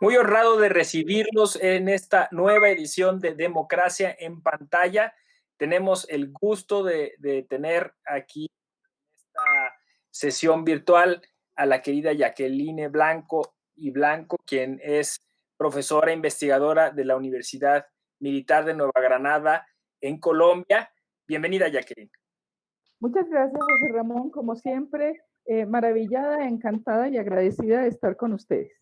Muy honrado de recibirlos en esta nueva edición de Democracia en Pantalla. Tenemos el gusto de tener aquí en esta sesión virtual a la querida Jacqueline Blanco, quien es profesora investigadora de la Universidad Militar de Nueva Granada en Colombia. Bienvenida, Jacqueline. Muchas gracias, José Ramón. Como siempre, maravillada, encantada y agradecida de estar con ustedes.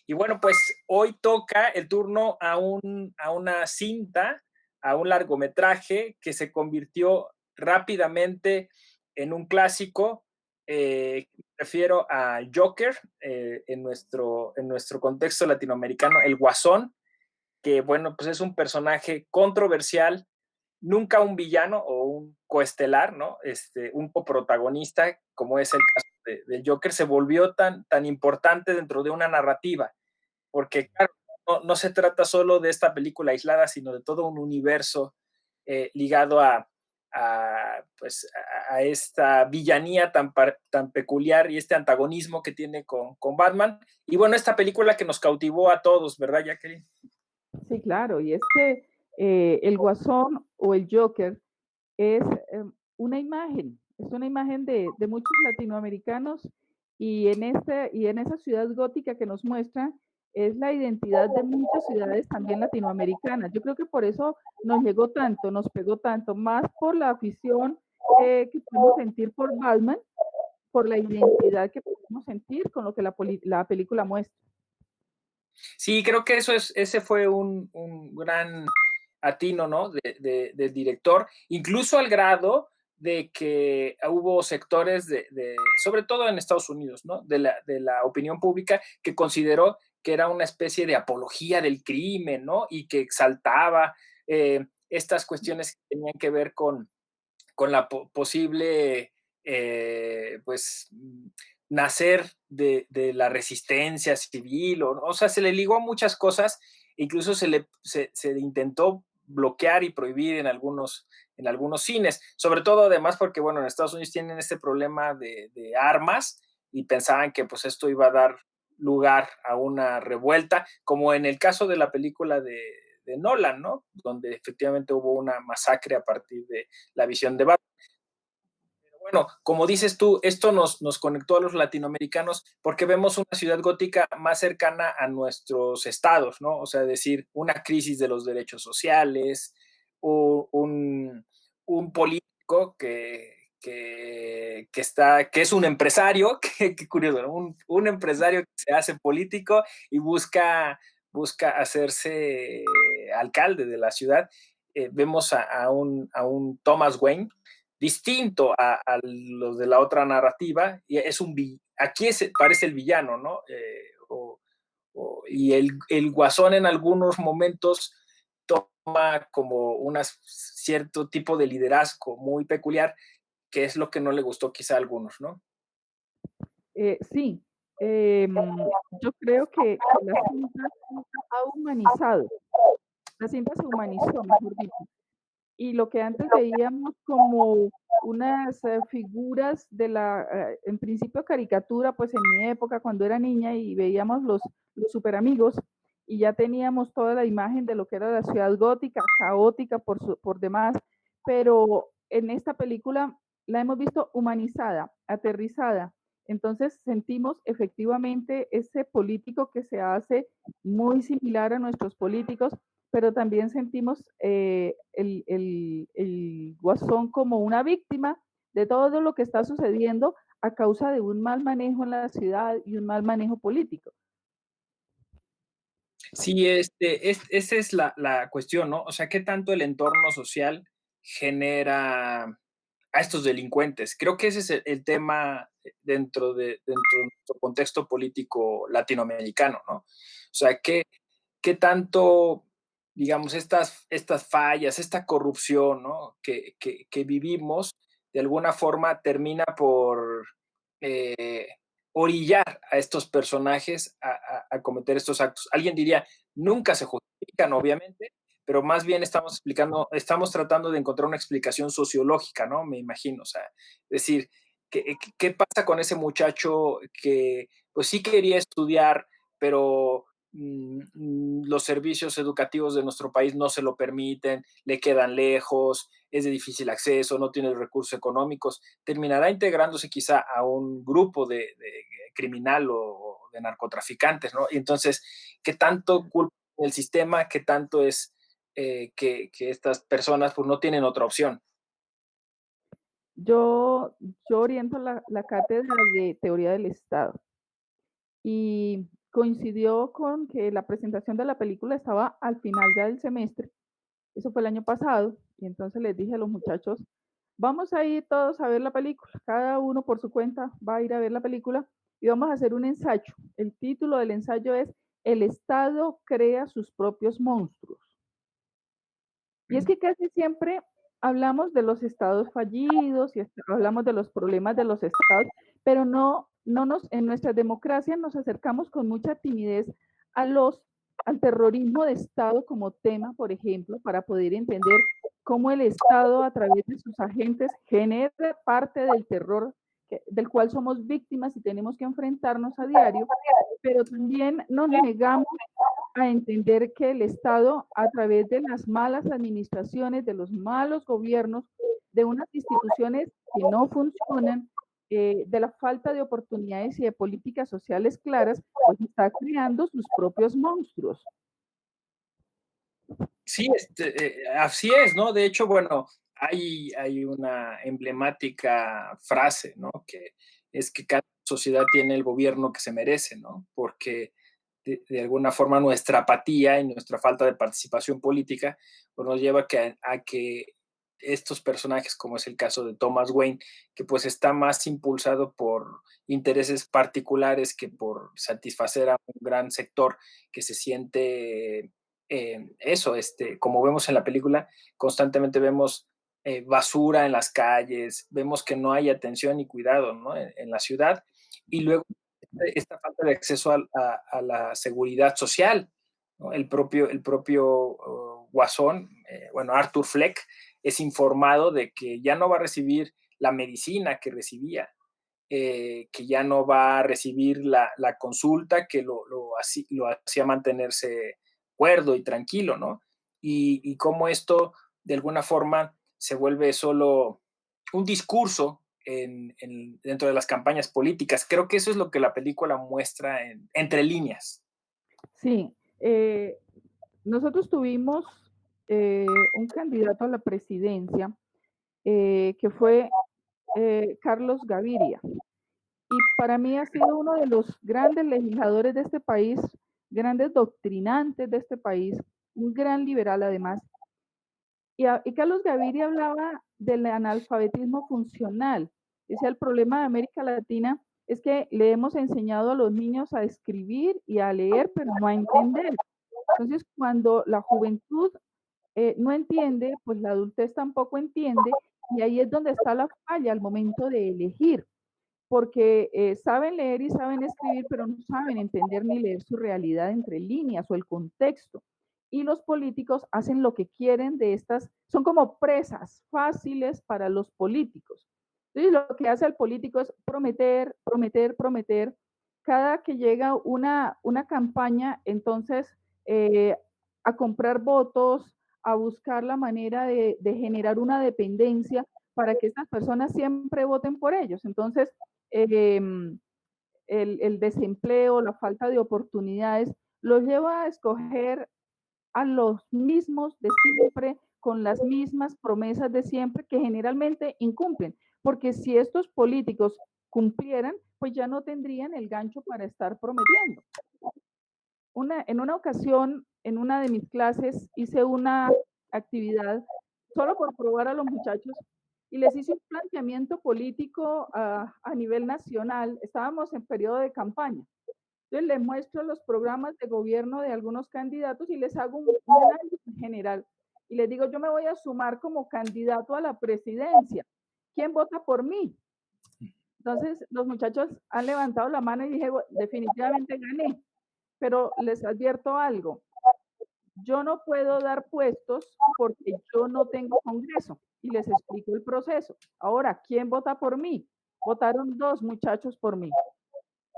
Y bueno, pues hoy toca el turno a una cinta, a un largometraje que se convirtió rápidamente en un clásico. Me refiero a Joker, en nuestro contexto latinoamericano, el Guasón, que bueno, pues es un personaje controversial, nunca un villano o un coestelar, ¿no? Un coprotagonista, como es el caso del Joker, se volvió tan importante dentro de una narrativa, porque claro, no se trata solo de esta película aislada, sino de todo un universo ligado pues, a esta villanía tan peculiar y este antagonismo que tiene con Batman. Y bueno, esta película que nos cautivó a todos, ¿verdad, Jacqueline? Sí, claro, y es que el Guasón o el Joker es una imagen, es una imagen de muchos latinoamericanos y en esa ciudad gótica que nos muestra es la identidad de muchas ciudades también latinoamericanas. Yo creo que por eso nos llegó tanto, nos pegó tanto, más por la afición que podemos sentir por Batman, por la identidad que podemos sentir con lo que la película muestra. Sí, creo que ese fue un gran atino, ¿no? Del director, incluso al grado de que hubo sectores sobre todo en Estados Unidos, ¿no? De la opinión pública que consideró que era una especie de apología del crimen, ¿no? Y que exaltaba estas cuestiones que tenían que ver con la posible, pues, nacer de la resistencia civil, o sea, se le ligó a muchas cosas, incluso se intentó bloquear y prohibir en algunos cines, sobre todo además porque, bueno, en Estados Unidos tienen este problema de armas y pensaban que pues esto iba a dar lugar a una revuelta, como en el caso de la película de Nolan, ¿no? Donde efectivamente hubo una masacre a partir de la visión de Batman. Pero bueno, como dices tú, esto nos conectó a los latinoamericanos porque vemos una ciudad gótica más cercana a nuestros estados, ¿no? O sea, decir, una crisis de los derechos sociales, o un político que es un empresario, que curioso, ¿no? Un empresario que se hace político y busca hacerse alcalde de la ciudad. Vemos a un Thomas Wayne distinto a los de la otra narrativa, y aquí parece el villano, ¿no? Y el Guasón en algunos momentos toma como un cierto tipo de liderazgo muy peculiar, que es lo que no le gustó quizá a algunos, ¿no? Sí, yo creo que la cinta ha humanizado, la cinta se humanizó, mejor dicho. Y lo que antes veíamos como unas figuras en principio caricatura, pues en mi época cuando era niña y veíamos los super amigos y ya teníamos toda la imagen de lo que era la ciudad gótica, caótica por demás, pero en esta película la hemos visto humanizada, aterrizada. Entonces sentimos efectivamente ese político que se hace muy similar a nuestros políticos, pero también sentimos el Guasón como una víctima de todo lo que está sucediendo a causa de un mal manejo en la ciudad y un mal manejo político. Sí, esa es la cuestión, ¿no? O sea, ¿qué tanto el entorno social genera a estos delincuentes? Creo que ese es el tema dentro de nuestro contexto político latinoamericano, ¿no? O sea, ¿qué tanto, digamos, estas fallas, esta corrupción, ¿no? que vivimos, de alguna forma termina por eh, orillar a estos personajes a cometer estos actos? Alguien diría, nunca se justifican, obviamente, pero más bien estamos tratando de encontrar una explicación sociológica, ¿no? Me imagino, o sea, es decir, ¿qué pasa con ese muchacho que pues sí quería estudiar, pero los servicios educativos de nuestro país no se lo permiten, le quedan lejos, es de difícil acceso, no tiene recursos económicos, terminará integrándose quizá a un grupo de criminal o de narcotraficantes, ¿no? Y entonces, ¿qué tanto culpa el sistema? ¿Qué tanto es que estas personas pues no tienen otra opción? Yo, yo oriento la cátedra de teoría del Estado y coincidió con que la presentación de la película estaba al final ya del semestre. Eso fue el año pasado. Y entonces les dije a los muchachos, vamos a ir todos a ver la película. Cada uno por su cuenta va a ir a ver la película y vamos a hacer un ensayo. El título del ensayo es El Estado crea sus propios monstruos. Y es que casi siempre hablamos de los estados fallidos y hablamos de los problemas de los estados, pero en nuestra democracia nos acercamos con mucha timidez a al terrorismo de Estado como tema, por ejemplo, para poder entender cómo el Estado a través de sus agentes genera parte del terror del cual somos víctimas y tenemos que enfrentarnos a diario, pero también nos negamos a entender que el Estado, a través de las malas administraciones, de los malos gobiernos, de unas instituciones que no funcionan, de la falta de oportunidades y de políticas sociales claras, pues está creando sus propios monstruos. Sí, así es, ¿no? De hecho, bueno, hay una emblemática frase, ¿no? Que es que cada sociedad tiene el gobierno que se merece, ¿no? Porque de alguna forma nuestra apatía y nuestra falta de participación política pues nos lleva a que estos personajes, como es el caso de Thomas Wayne, que pues está más impulsado por intereses particulares que por satisfacer a un gran sector que se siente eso, como vemos en la película, constantemente vemos basura en las calles, vemos que no hay atención y cuidado, ¿no? En la ciudad, y luego esta falta de acceso a la seguridad social, ¿no? El propio Guasón, bueno, Arthur Fleck, es informado de que ya no va a recibir la medicina que recibía, que ya no va a recibir la consulta que lo hacía mantenerse cuerdo y tranquilo, ¿no? Y cómo esto, de alguna forma, se vuelve solo un discurso dentro de las campañas políticas. Creo que eso es lo que la película muestra entre líneas. Sí, nosotros tuvimos un candidato a la presidencia que fue Carlos Gaviria. Y para mí ha sido uno de los grandes legisladores de este país, grandes doctrinantes de este país, un gran liberal además. Y Carlos Gaviria hablaba del analfabetismo funcional. Decía, el problema de América Latina es que le hemos enseñado a los niños a escribir y a leer, pero no a entender. Entonces, cuando la juventud no entiende, pues la adultez tampoco entiende, y ahí es donde está la falla al momento de elegir porque saben leer y saben escribir, pero no saben entender ni leer su realidad entre líneas o el contexto. Y los políticos hacen lo que quieren de estas, son como presas fáciles para los políticos. Entonces, lo que hace el político es prometer, prometer, prometer. Cada que llega una campaña, entonces, a comprar votos, a buscar la manera de generar una dependencia para que estas personas siempre voten por ellos. Entonces, eh, el desempleo, la falta de oportunidades, los lleva a escoger a los mismos de siempre, con las mismas promesas de siempre, que generalmente incumplen. Porque si estos políticos cumplieran, pues ya no tendrían el gancho para estar prometiendo. En una ocasión, en una de mis clases, hice una actividad solo por probar a los muchachos y les hice un planteamiento político a nivel nacional. Estábamos en periodo de campaña. Entonces les muestro los programas de gobierno de algunos candidatos y les hago un análisis general. Y les digo, yo me voy a sumar como candidato a la presidencia. ¿Quién vota por mí? Entonces los muchachos han levantado la mano y dije, bueno, definitivamente gané. Pero les advierto algo, yo no puedo dar puestos porque yo no tengo congreso y les explico el proceso. Ahora, ¿quién vota por mí? Votaron dos muchachos por mí.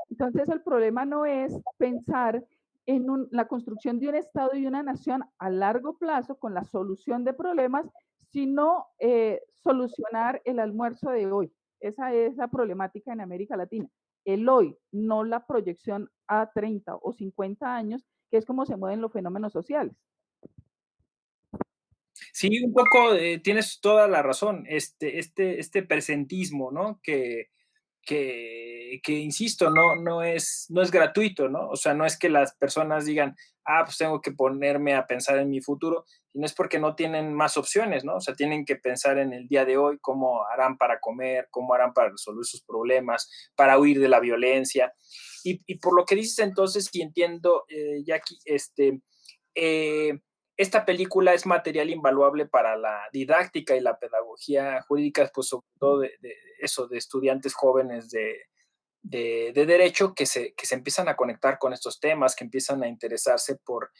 Entonces el problema no es pensar en la construcción de un Estado y una nación a largo plazo con la solución de problemas, sino solucionar el almuerzo de hoy. Esa es la problemática en América Latina. El hoy, no la proyección a 30 o 50 años, que es como se mueven los fenómenos sociales. Sí, un poco, tienes toda la razón. Este presentismo, ¿no? Que insisto, no es gratuito, ¿no? O sea, no es que las personas digan, pues tengo que ponerme a pensar en mi futuro, sino es porque no tienen más opciones, ¿no? O sea, tienen que pensar en el día de hoy, cómo harán para comer, cómo harán para resolver sus problemas, para huir de la violencia. Y por lo que dices entonces, si entiendo, Jackie, eh, esta película es material invaluable para la didáctica y la pedagogía jurídica, pues sobre todo de eso, de estudiantes jóvenes de derecho que se empiezan a conectar con estos temas, que empiezan a interesarse por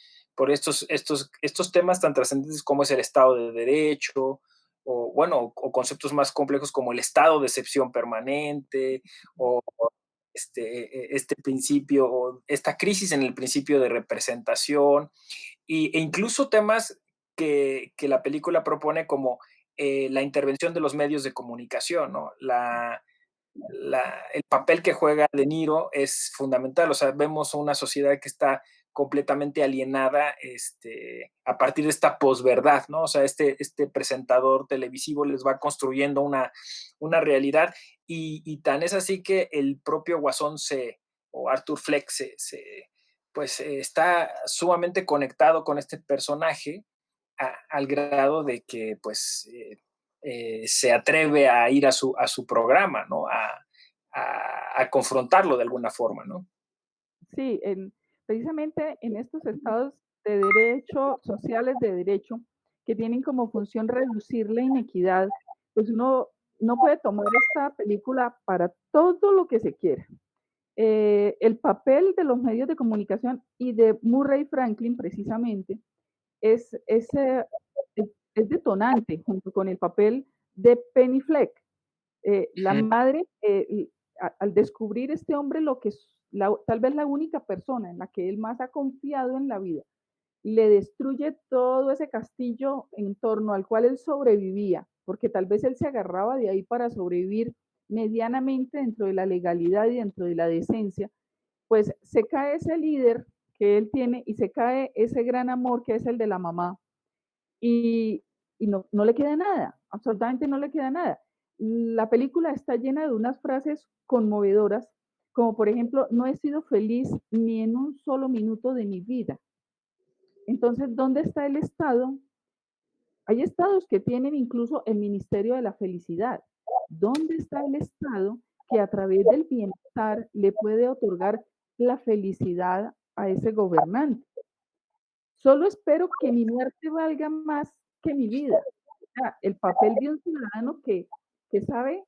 estos temas tan trascendentes como es el Estado de Derecho, o bueno, o conceptos más complejos como el estado de excepción permanente, o este principio, o esta crisis en el principio de representación, e incluso temas que la película propone como la intervención de los medios de comunicación, ¿no? El papel que juega De Niro es fundamental, o sea, vemos una sociedad que está completamente alienada a partir de esta posverdad, ¿no? O sea, este presentador televisivo les va construyendo una realidad y tan es así que el propio Guasón o Arthur Fleck pues está sumamente conectado con este personaje al grado de que pues se atreve a ir a su programa, ¿no? A confrontarlo de alguna forma, ¿no? Sí, precisamente en estos estados de derecho, sociales de derecho, que tienen como función reducir la inequidad, pues uno no puede tomar esta película para todo lo que se quiera. El papel de los medios de comunicación y de Murray Franklin precisamente es detonante junto con el papel de Penny Fleck. La madre, al descubrir este hombre lo que es tal vez la única persona en la que él más ha confiado en la vida, le destruye todo ese castillo en torno al cual él sobrevivía, porque tal vez él se agarraba de ahí para sobrevivir medianamente dentro de la legalidad y dentro de la decencia, pues se cae ese líder que él tiene y se cae ese gran amor que es el de la mamá y, no le queda nada, absolutamente no le queda nada. La película está llena de unas frases conmovedoras, como por ejemplo, no he sido feliz ni en un solo minuto de mi vida. Entonces, ¿dónde está el Estado? Hay estados que tienen incluso el Ministerio de la Felicidad. ¿Dónde está el Estado que a través del bienestar le puede otorgar la felicidad a ese gobernante? Solo espero que mi muerte valga más que mi vida. O sea, el papel de un ciudadano que sabe,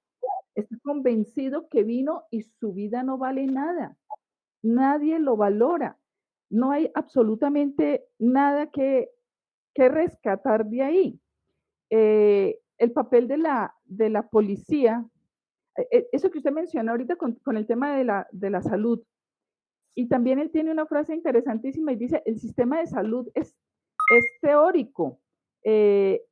está convencido que vino y su vida no vale nada. Nadie lo valora. No hay absolutamente nada que rescatar de ahí. El papel de la policía, eso que usted mencionó ahorita con el tema de la salud, y también él tiene una frase interesantísima y dice, el sistema de salud es teórico, eh,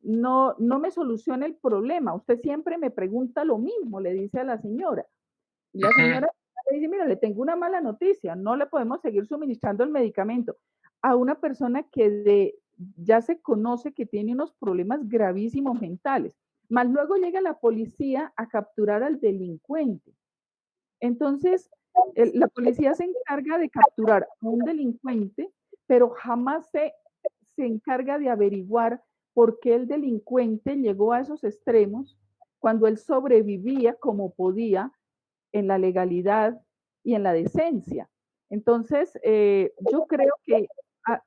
no me soluciona el problema, usted siempre me pregunta lo mismo, le dice a la señora. Y la señora le dice, mira, le tengo una mala noticia, no le podemos seguir suministrando el medicamento a una persona ya se conoce que tiene unos problemas gravísimos mentales. Más luego llega la policía a capturar al delincuente. Entonces, la policía se encarga de capturar a un delincuente, pero jamás se encarga de averiguar por qué el delincuente llegó a esos extremos cuando él sobrevivía como podía en la legalidad y en la decencia. Entonces, yo creo que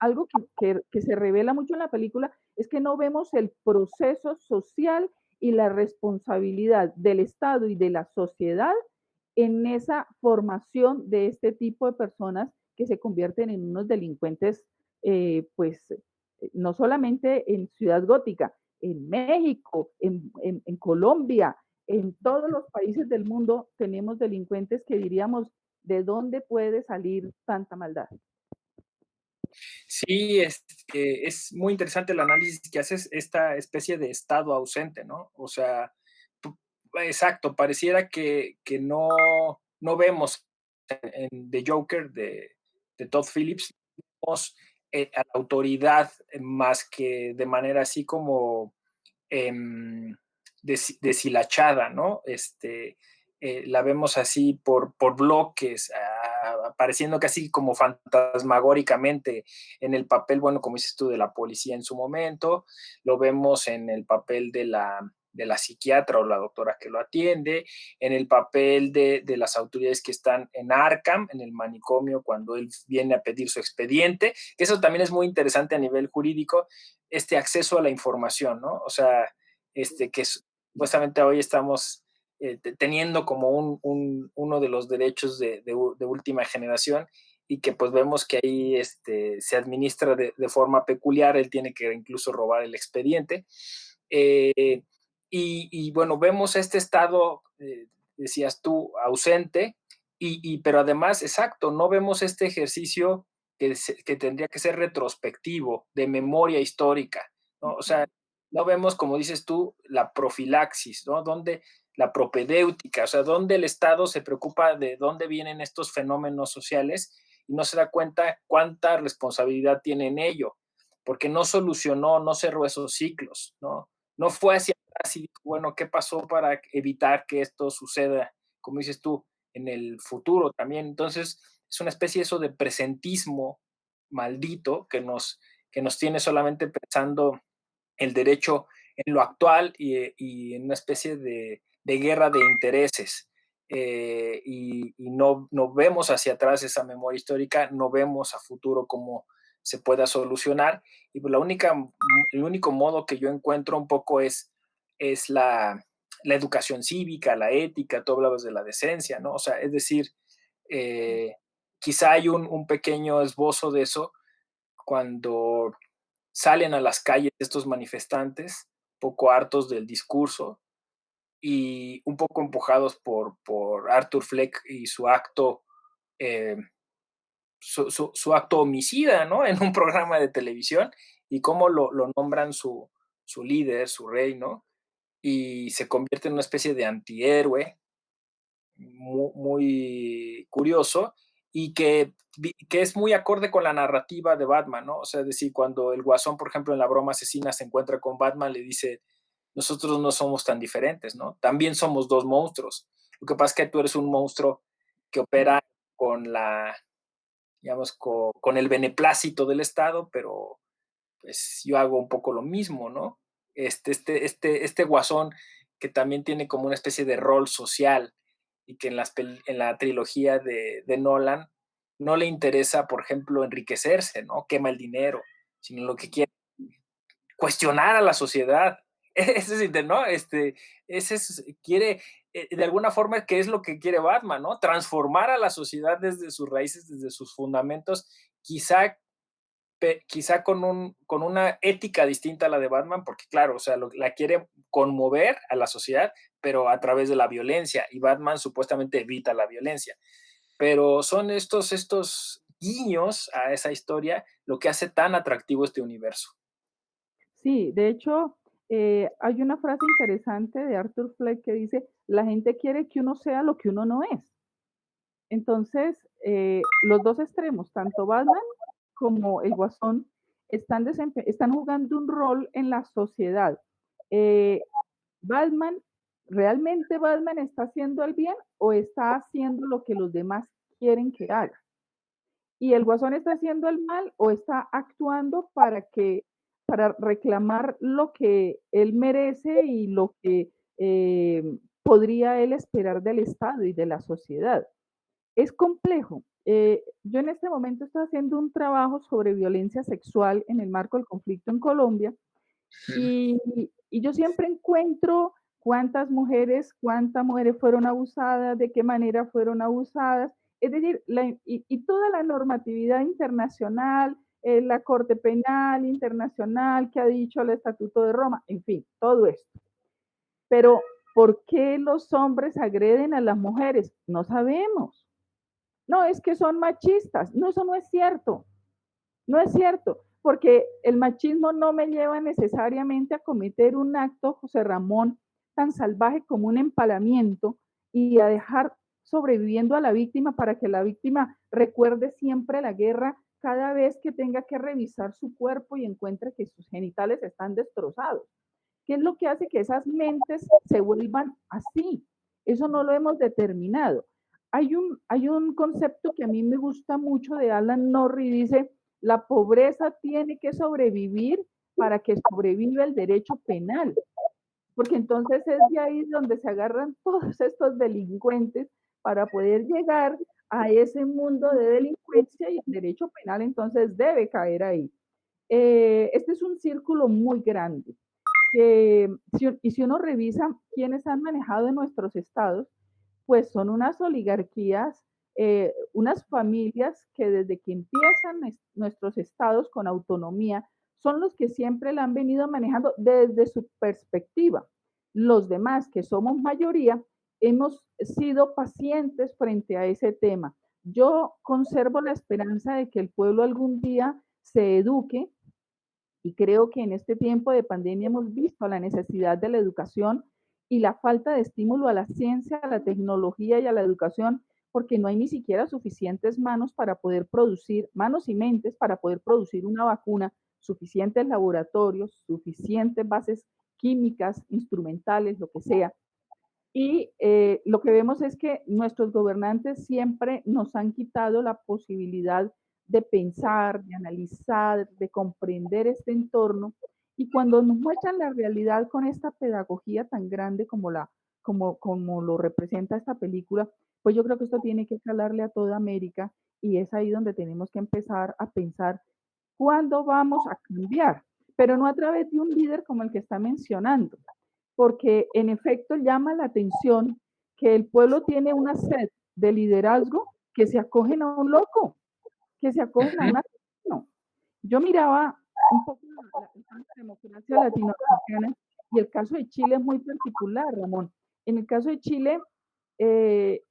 algo que se revela mucho en la película es que no vemos el proceso social y la responsabilidad del Estado y de la sociedad en esa formación de este tipo de personas que se convierten en unos delincuentes, pues no solamente en Ciudad Gótica, en México, en Colombia, en todos los países del mundo tenemos delincuentes que diríamos, ¿de dónde puede salir tanta maldad? Sí, es muy interesante el análisis que haces, esta especie de estado ausente, ¿no? O sea, exacto, pareciera que no vemos en The Joker de Todd Phillips, vemos a la autoridad más que de manera así como eh, deshilachada, ¿no? La vemos así por bloques, apareciendo casi como fantasmagóricamente en el papel, bueno, como dices tú, de la policía en su momento, lo vemos en el papel de la psiquiatra o la doctora que lo atiende, en el papel de las autoridades que están en Arkham, en el manicomio, cuando él viene a pedir su expediente, que eso también es muy interesante a nivel jurídico, este acceso a la información, ¿no? O sea, que supuestamente hoy estamos teniendo como uno de los derechos de última generación y que pues vemos que ahí se administra de forma peculiar, él tiene que incluso robar el expediente. Eh, y, bueno, vemos este estado, decías tú, ausente, pero además, exacto, no vemos este ejercicio que tendría que ser retrospectivo, de memoria histórica, ¿no? O sea, no vemos, como dices tú, la profilaxis, ¿no? Donde la propedéutica, o sea, donde el Estado se preocupa de dónde vienen estos fenómenos sociales y no se da cuenta cuánta responsabilidad tiene en ello, porque no solucionó, no cerró esos ciclos, ¿no? No fue hacia atrás y dijo, bueno, ¿qué pasó para evitar que esto suceda, como dices tú, en el futuro también? Entonces, es una especie eso de presentismo maldito que nos tiene solamente pensando el derecho en lo actual y en una especie de guerra de intereses. Y no vemos hacia atrás esa memoria histórica, no vemos a futuro cómo se pueda solucionar. Y pues el único modo que yo encuentro un poco es la educación cívica, la ética, tú hablabas de la decencia, ¿no? O sea, es decir, eh, quizá hay un pequeño esbozo de eso cuando salen a las calles estos manifestantes, poco hartos del discurso y un poco empujados por Arthur Fleck y su acto, eh, su acto homicida, ¿no? En un programa de televisión y cómo lo nombran su líder, su rey, ¿no? Y se convierte en una especie de antihéroe muy curioso y que es muy acorde con la narrativa de Batman, ¿no? O sea, es decir, cuando el Guasón, por ejemplo, en la broma asesina se encuentra con Batman, le dice, nosotros no somos tan diferentes, ¿no? También somos dos monstruos. Lo que pasa es que tú eres un monstruo que opera con digamos, con el beneplácito del Estado, pero pues yo hago un poco lo mismo, ¿no? Este Guasón que también tiene como una especie de rol social y que en la trilogía de Nolan no le interesa, por ejemplo, enriquecerse, ¿no? Quema el dinero, sino lo que quiere cuestionar a la sociedad. Ese es, ¿no? Quiere, de alguna forma, ¿qué es lo que quiere Batman, ¿no? Transformar a la sociedad desde sus raíces, desde sus fundamentos, quizá con una ética distinta a la de Batman, porque claro, o sea, la quiere conmover a la sociedad, pero a través de la violencia, y Batman supuestamente evita la violencia. Pero son estos guiños a esa historia lo que hace tan atractivo este universo. Sí, de hecho, hay una frase interesante de Arthur Fleck que dice, la gente quiere que uno sea lo que uno no es. Entonces, los dos extremos, tanto Batman como el Guasón, están jugando un rol en la sociedad. Eh, Batman, ¿realmente Batman está haciendo el bien o está haciendo lo que los demás quieren que haga? ¿Y el Guasón está haciendo el mal o está actuando para reclamar lo que él merece y lo que podría él esperar del Estado y de la sociedad? Es complejo. Yo en este momento estoy haciendo un trabajo sobre violencia sexual en el marco del conflicto en Colombia y, y yo siempre encuentro cuántas mujeres fueron abusadas, de qué manera fueron abusadas. Es decir, y toda la normatividad internacional, la Corte Penal Internacional que ha dicho el Estatuto de Roma, en fin, todo esto. Pero ¿Por qué los hombres agreden a las mujeres? No sabemos. No, es que son machistas. No, eso no es cierto. No es cierto, porque el machismo no me lleva necesariamente a cometer un acto, José Ramón, tan salvaje como un empalamiento y a dejar sobreviviendo a la víctima para que la víctima recuerde siempre la guerra cada vez que tenga que revisar su cuerpo y encuentre que sus genitales están destrozados. ¿Qué es lo que hace que esas mentes se vuelvan así? Eso no lo hemos determinado. Hay un concepto que a mí me gusta mucho de Alan Norrie, dice, la pobreza tiene que sobrevivir para que sobreviva el derecho penal, porque entonces es de ahí donde se agarran todos estos delincuentes para poder llegar a ese mundo de delincuencia y el derecho penal entonces debe caer ahí. Este es un círculo muy grande. Y si uno revisa quiénes han manejado en nuestros estados, pues son unas oligarquías, unas familias que desde que empiezan nuestros estados con autonomía, son los que siempre la han venido manejando desde su perspectiva. Los demás, que somos mayoría, hemos sido pacientes frente a ese tema. Yo conservo la esperanza de que el pueblo algún día se eduque y creo que en este tiempo de pandemia hemos visto la necesidad de la educación y la falta de estímulo a la ciencia, a la tecnología y a la educación, porque no hay ni siquiera suficientes manos para poder producir, manos y mentes para poder producir una vacuna, suficientes laboratorios, suficientes bases químicas, instrumentales, lo que sea. Y lo que vemos es que nuestros gobernantes siempre nos han quitado la posibilidad de pensar, de analizar, de comprender este entorno. Y cuando nos muestran la realidad con esta pedagogía tan grande como lo representa esta película, pues yo creo que esto tiene que calarle a toda América y es ahí donde tenemos que empezar a pensar cuándo vamos a cambiar, pero no a través de un líder como el que está mencionando, porque en efecto llama la atención que el pueblo tiene una sed de liderazgo que se acogen a un loco, que se acogen a un asesino. Yo miraba un poco la democracia latinoamericana y el caso de Chile es muy particular, Ramón. En el caso de Chile, eh,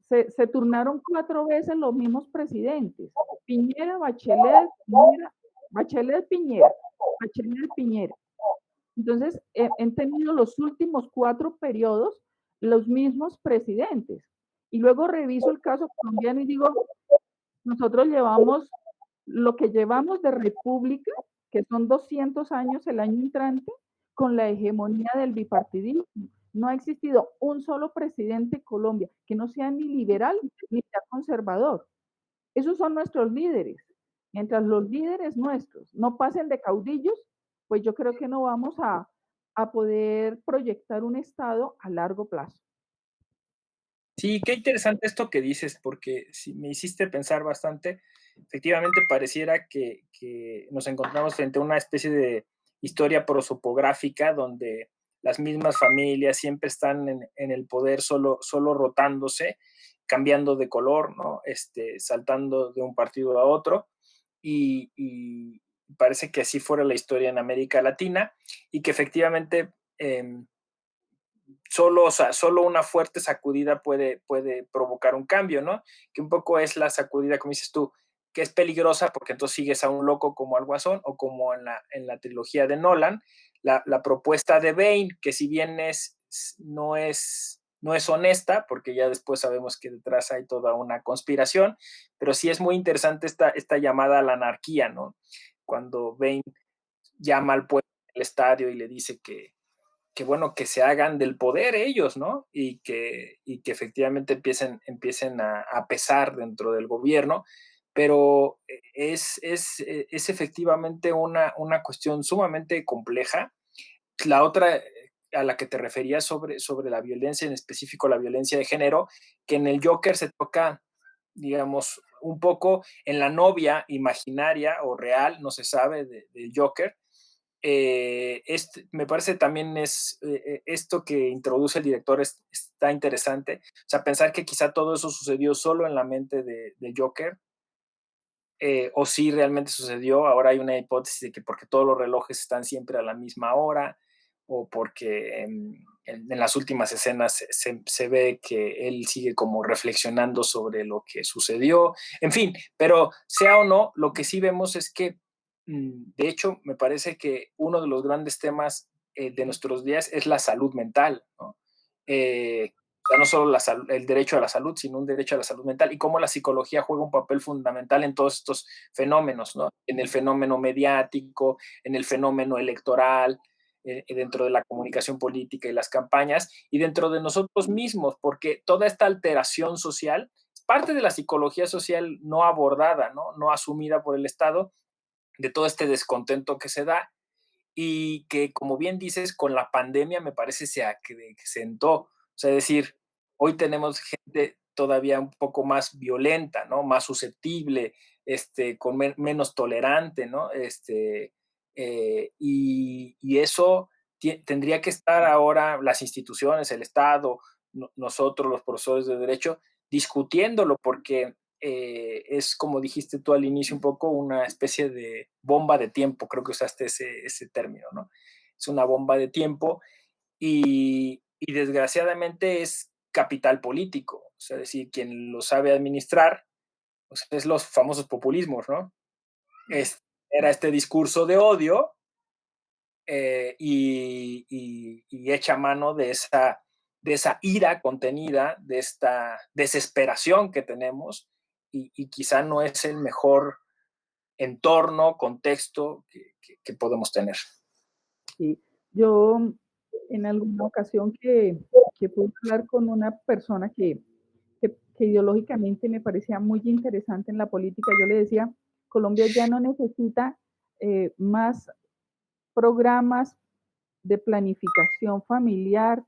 se turnaron 4 veces los mismos presidentes. Piñera, Bachelet, Piñera, Bachelet, Piñera, Bachelet, Piñera. Entonces, han tenido los últimos 4 periodos los mismos presidentes. Y luego reviso el caso colombiano y digo, nosotros llevamos lo que llevamos de república, que son 200 años el año entrante, con la hegemonía del bipartidismo. No ha existido un solo presidente en Colombia que no sea ni liberal ni sea conservador. Esos son nuestros líderes. Mientras los líderes nuestros no pasen de caudillos, pues yo creo que no vamos a poder proyectar un Estado a largo plazo. Sí, qué interesante esto que dices, porque sí, me hiciste pensar bastante. Efectivamente, pareciera que nos encontramos frente a una especie de historia prosopográfica donde las mismas familias siempre están en el poder solo rotándose, cambiando de color, ¿no? Saltando de un partido a otro. Y parece que así fuera la historia en América Latina y que efectivamente solo, o sea, solo una fuerte sacudida puede provocar un cambio, ¿no? Que un poco es la sacudida, como dices tú, que es peligrosa porque entonces sigues a un loco como al Guasón o como en la trilogía de Nolan, la propuesta de Bane, que si bien no es honesta, porque ya después sabemos que detrás hay toda una conspiración, pero sí es muy interesante esta llamada a la anarquía, ¿no? Cuando Bane llama al pueblo del estadio y le dice que bueno, que se hagan del poder ellos, ¿no? Y que efectivamente empiecen a pesar dentro del gobierno, pero es efectivamente una cuestión sumamente compleja. La otra a la que te referías sobre la violencia, en específico la violencia de género, que en el Joker se toca, digamos, un poco en la novia imaginaria o real, no se sabe, del Joker, me parece también esto que introduce el director está interesante. O sea, pensar que quizá todo eso sucedió solo en la mente de Joker, o si realmente sucedió. Ahora hay una hipótesis de que porque todos los relojes están siempre a la misma hora, o porque en las últimas escenas se ve que él sigue como reflexionando sobre lo que sucedió, en fin, pero sea o no, lo que sí vemos es que, de hecho, me parece que uno de los grandes temas de nuestros días es la salud mental, ¿no? O sea, no solo el derecho a la salud, sino un derecho a la salud mental y cómo la psicología juega un papel fundamental en todos estos fenómenos, ¿no? En el fenómeno mediático, en el fenómeno electoral, dentro de la comunicación política y las campañas, y dentro de nosotros mismos, porque toda esta alteración social es parte de la psicología social no abordada, no asumida por el Estado, de todo este descontento que se da y que, como bien dices, con la pandemia me parece se acrecentó. O sea, es decir, hoy tenemos gente todavía un poco más violenta, ¿no? Más susceptible, con menos tolerante, ¿no? Y eso tendría que estar ahora las instituciones, el Estado, nosotros, los profesores de derecho, discutiéndolo, porque es como dijiste tú al inicio un poco una especie de bomba de tiempo, creo que usaste ese término, ¿no? Es una bomba de tiempo y desgraciadamente es capital político, o sea, es decir, quien lo sabe administrar, pues es los famosos populismos, ¿no? Era este discurso de odio y echa mano de esa ira contenida, de esta desesperación que tenemos y quizá no es el mejor entorno, contexto que podemos tener. Sí, yo en alguna ocasión que pude hablar con una persona que ideológicamente me parecía muy interesante en la política, yo le decía, Colombia ya no necesita más programas de planificación familiar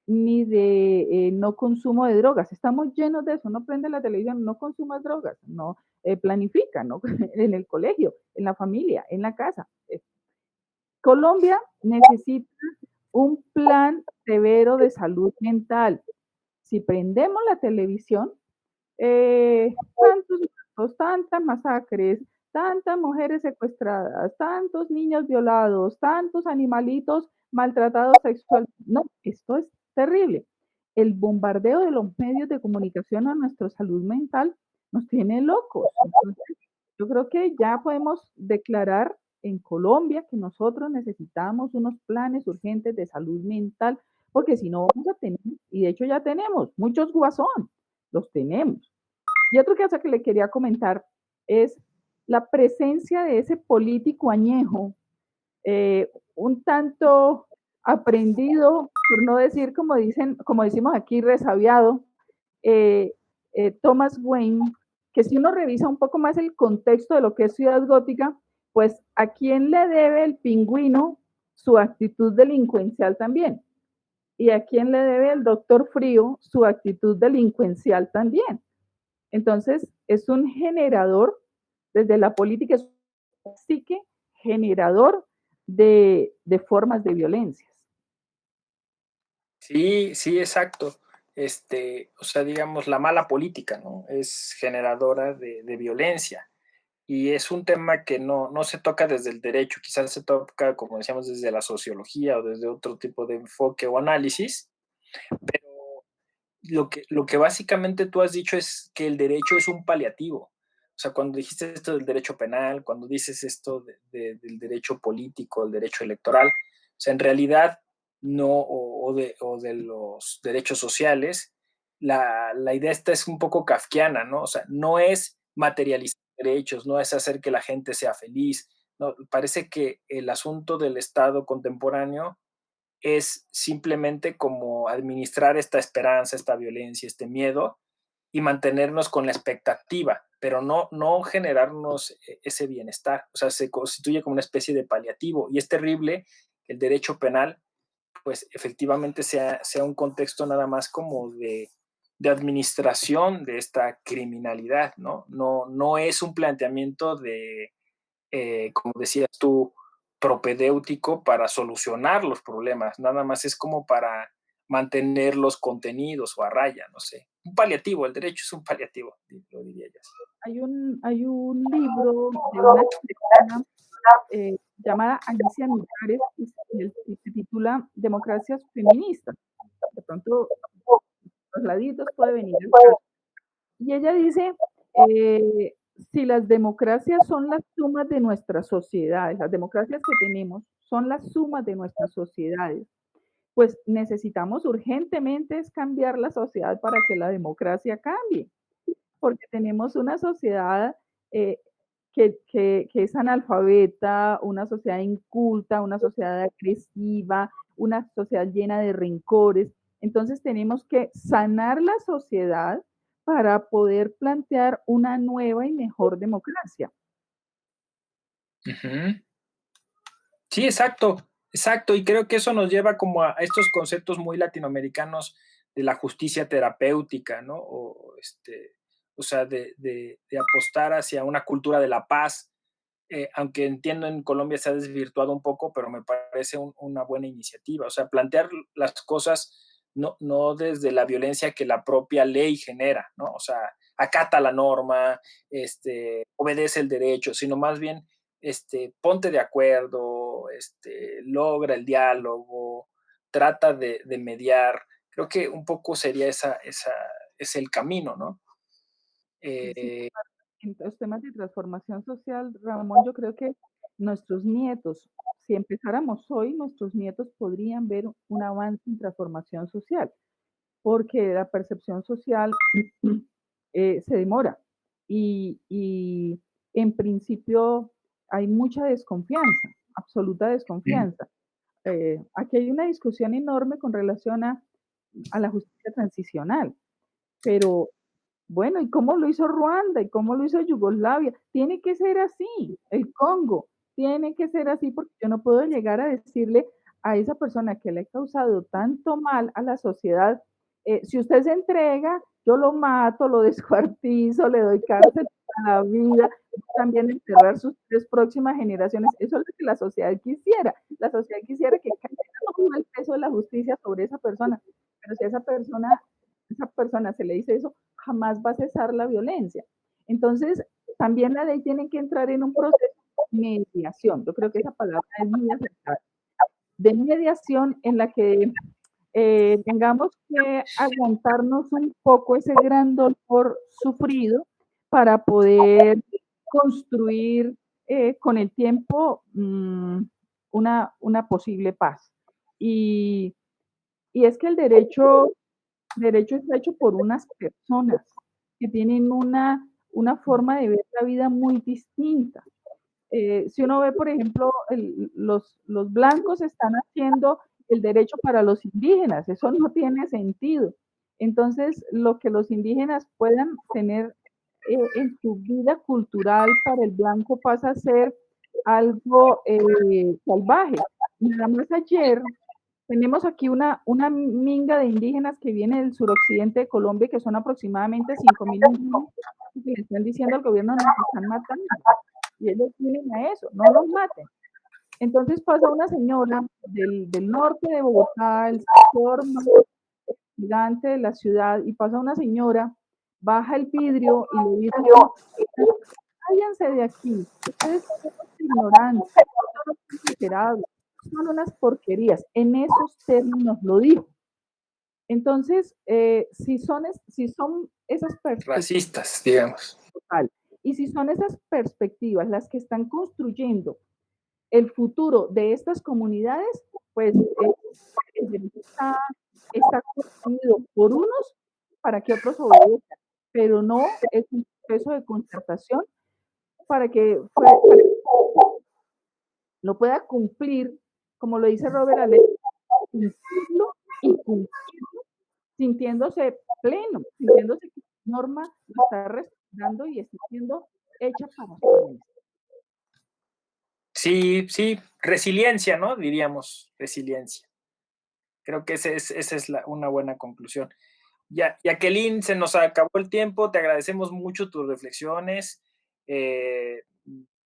ni de no consumo de drogas. Estamos llenos de eso. No prende la televisión, no consumas drogas, no planifica, ¿no? En el colegio, en la familia, en la casa. Colombia necesita un plan severo de salud mental. Si prendemos la televisión, tantos muertos, tantas masacres, tantas mujeres secuestradas, tantos niños violados, tantos animalitos maltratados sexualmente. No, esto es terrible. El bombardeo de los medios de comunicación a nuestra salud mental nos tiene locos. Entonces, yo creo que ya podemos declarar en Colombia que nosotros necesitamos unos planes urgentes de salud mental, porque si no vamos a tener, y de hecho ya tenemos, muchos guasón, los tenemos. Y otro caso que le quería comentar es la presencia de ese político añejo, un tanto aprendido, por no decir como dicen, como decimos aquí, resabiado, eh, Thomas Wayne, que si uno revisa un poco más el contexto de lo que es Ciudad Gótica, pues a quién le debe el pingüino su actitud delincuencial también. Y a quién le debe el doctor Frío su actitud delincuencial también. Entonces, es un generador, desde la política, es un psique generador de formas de violencias. Sí, sí, exacto. O sea, digamos, la mala política, ¿no? Es generadora de violencia. Y es un tema que no se toca desde el derecho, quizás se toca, como decíamos, desde la sociología o desde otro tipo de enfoque o análisis, pero lo que básicamente tú has dicho es que el derecho es un paliativo. O sea, cuando dijiste esto del derecho penal, cuando dices esto del derecho político, el derecho electoral, o sea, en realidad no, o de los derechos sociales, la idea esta es un poco kafkiana, ¿no? O sea, no es materializar derechos, no es hacer que la gente sea feliz, no, parece que el asunto del Estado contemporáneo es simplemente como administrar esta esperanza, esta violencia, este miedo y mantenernos con la expectativa, pero no generarnos ese bienestar. O sea, se constituye como una especie de paliativo y es terrible que el derecho penal, pues efectivamente sea un contexto nada más como de administración de esta criminalidad, ¿no? No es un planteamiento de, como decías tú, propedéutico para solucionar los problemas, nada más es como para mantener los contenidos o a raya, no sé. Un paliativo, el derecho es un paliativo, lo diría yo. Hay un libro de una chilena llamada Alicia Mijares y se titula Democracias Feministas. De pronto, los laditos puede venir al caso. Y ella dice, si las democracias son las sumas de nuestras sociedades, las democracias que tenemos son las sumas de nuestras sociedades, pues necesitamos urgentemente es cambiar la sociedad para que la democracia cambie, porque tenemos una sociedad eh, que es analfabeta, una sociedad inculta, una sociedad agresiva, una sociedad llena de rencores. Entonces tenemos que sanar la sociedad para poder plantear una nueva y mejor democracia. Ujú. Sí, exacto, exacto. Y creo que eso nos lleva como a estos conceptos muy latinoamericanos de la justicia terapéutica, ¿no? O sea, de apostar hacia una cultura de la paz, aunque entiendo en Colombia se ha desvirtuado un poco, pero me parece una buena iniciativa. O sea, plantear las cosas no desde la violencia que la propia ley genera, ¿no? O sea, acata la norma, obedece el derecho, sino más bien ponte de acuerdo, logra el diálogo, trata de mediar. Creo que un poco sería es el camino, ¿no? Sí, Eh, en los temas de transformación social, Ramón, yo creo que nuestros nietos, si empezáramos hoy, nuestros nietos podrían ver un avance en transformación social, porque la percepción social se demora y en principio hay mucha desconfianza, absoluta desconfianza. Aquí hay una discusión enorme con relación a la justicia transicional, pero bueno, ¿y cómo lo hizo Ruanda? ¿Y cómo lo hizo Yugoslavia? Tiene que ser así, el Congo, tiene que ser así porque yo no puedo llegar a decirle a esa persona que le ha causado tanto mal a la sociedad, si usted se entrega, yo lo mato, lo descuartizo, le doy cárcel a la vida, también enterrar sus 3 próximas generaciones. Eso es lo que la sociedad quisiera. La sociedad quisiera que cayera todo el peso de la justicia sobre esa persona, pero si a esa persona se le dice eso, jamás va a cesar la violencia. Entonces, también la ley tiene que entrar en un proceso de mediación. Yo creo que esa palabra es muy acertada. De mediación en la que tengamos que aguantarnos un poco ese gran dolor sufrido para poder construir con el tiempo una posible paz. Y, y es que el derecho está hecho por unas personas que tienen una forma de ver la vida muy distinta. Si uno ve, por ejemplo, los blancos están haciendo el derecho para los indígenas, eso no tiene sentido. Entonces, lo que los indígenas puedan tener en su vida cultural para el blanco pasa a ser algo salvaje. Nada más ayer tenemos aquí una minga de indígenas que viene del suroccidente de Colombia, que son aproximadamente 5.000 indígenas, que le están diciendo al gobierno nos están matando. Y ellos vienen a eso, no los maten. Entonces pasa una señora del norte de Bogotá, el sector más gigante de la ciudad, y pasa una señora, baja el vidrio y le dice, váyanse de aquí, ustedes son unos ignorantes, son unos exagerados, son unas porquerías. En esos términos lo dijo. Entonces, si son esas perspectivas, racistas, digamos. total, y si son esas perspectivas las que están construyendo el futuro de estas comunidades, pues el derecho está construido por unos para que otros obedezcan, pero no es un proceso de concertación para que lo pueda cumplir, como lo dice Robert Allen, cumplirlo y cumplirlo sintiéndose pleno, sintiéndose que la norma lo está respetando y está siendo hecha para ustedes. Sí, sí, resiliencia, ¿no? Diríamos, resiliencia. Creo que esa es una buena conclusión. Ya, Jacqueline, se nos acabó el tiempo, te agradecemos mucho tus reflexiones, eh,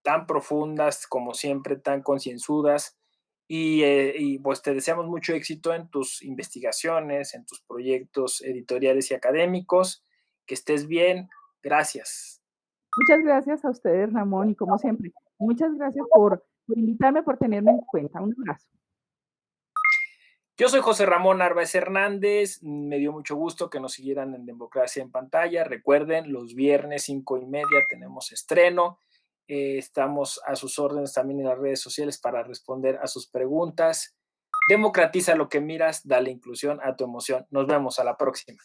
tan profundas como siempre, tan concienzudas, y pues te deseamos mucho éxito en tus investigaciones, en tus proyectos editoriales y académicos, que estés bien, gracias. Muchas gracias a ustedes, Ramón, y como siempre, muchas gracias por por invitarme, por tenerme en cuenta. Un abrazo. Yo soy José Ramón Narváez Hernández. Me dio mucho gusto que nos siguieran en Democracia en Pantalla. Recuerden, los viernes 5:30 tenemos estreno. Estamos a sus órdenes también en las redes sociales para responder a sus preguntas. Democratiza lo que miras, dale inclusión a tu emoción. Nos vemos a la próxima.